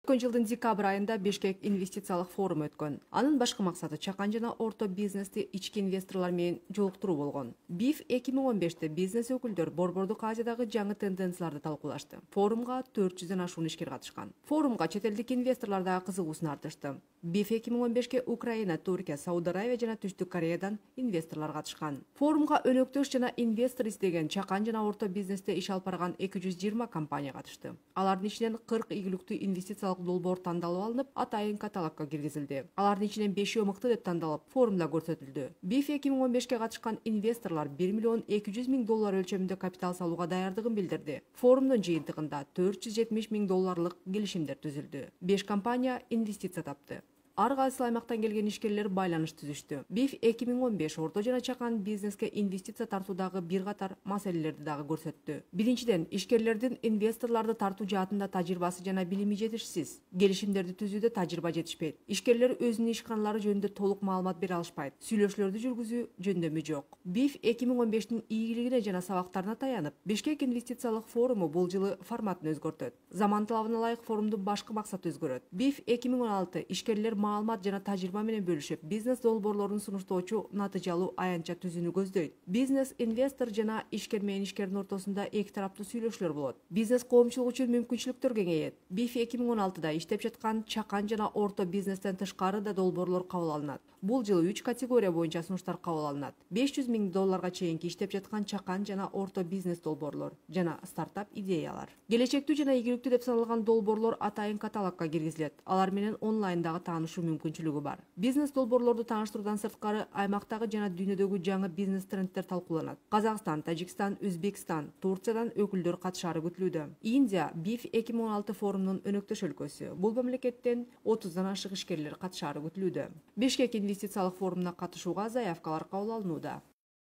Өткөн жылдын декабрь айында Бишкек инвестициялык форум өткөн. Анын башкы максаты чакан жана орто бизнести ички инвесторлор менен жолуктуруу болгон. БИФ 2015-те бизнес өкүлдөр Борбордук Азиядагы жаңы тенденцияларды талкуулашты. Форумга 400дөн ашуун ишкер катышкан. Форумга чет элдик инвесторлор да кызыгуусун артышты. БИФ 2015-ке Украина, Туркия, Сауд Аравия жана Түштүк Кореядан инвесторлор катышкан. Форумга өнөктөш жана инвестор издеген чакан жана орто бизнесте иш алып барган 220 компания катышты. Алардын ичинен 40 ийгиликтүү инвестициялык долбоор тандалып алынып, атайын каталогко киргизилди. Алардын ичинен 5 мыкты деп тандалып, форумда көрсөтүлдү. БИФ 2015-ке катышкан инвесторлор 1 миллион 200 миң доллар өлчөмүндө капитал салууга даярдыгын билдирди. Форумдун жыйынтыгында 470 миң долларлык келишимдер түзүлдү. 5 компания инвестиция тапты. Ар кайсы аймактан келген ишкерлер байланыш түзүштү. БИФ 2015 орто жана чакан бизнеске инвестиция тартуудагы бир катар маселелерди дагы көрсөттү. Биринчиден, ишкерлердин инвесторлорду тартуу жаатында тажрыйбасы жана билими жетишсиз. Келишимдерди түзүүдө тажрыйба жетишпейт. Ишкерлер өзүнүн ишканалары жөнүндө толук маалымат бере алышпайт. Сүйлөшүүлөрдү жүргүзүү жөндөмү жок. БИФ 2015-тин ийгилигине жана сабактарына таянып, Бишкек инвестициялык форуму бул жылы форматын өзгөртөт. Заман талабына ылайык форумдун башкы максаты өзгөрөт. БИФ 2016 ишкерлер маалымат жана тажрыйба менен бөлүшүп, бизнес долбоорлорун сунуштоочу натыйжалуу аянтча түзүүнү көздөйт. Бизнес инвестор жана ишкер менен ишкердин ортосунда эки тараптуу сүйлөшүүлөр болот. Бизнес коомчулук үчүн мүмкүнчүлүктөр кеңейет. БИФ 2016-да иштеп жаткан чакан жана орто бизнестен тышкары да долбоорлор кабыл алынат. Бул жылы 3 категория боюнча сунуштар кабыл алынат. 500 миң долларга чейинки иштеп жаткан чакан жана орто бизнес долбоорлор жана стартап идеялар. Келечектүү жана ийгиликтүү деп саналган долбоорлор атайын каталогко киргизилет. Алар менен онлайндагы таанышуу мүмкүнчүлүгү бар. Бизнес долбоорлорду тааныштыруудан сырткары аймактагы жана дүйнөдөгү жаңы бизнес трендтер талкууланат. Казакстан, Тажикстан, Өзбекстан, Турциядан өкүлдөр катышары күтүлүүдө. Индия БИФ 2016 форумунун өнөктөш өлкөсү. Бул мамлекеттен 30дан ашык ишкерлер катышары күтүлүүдө. Бишкек инвестициялык форумуна катышууга заявкалар кабыл алынууда.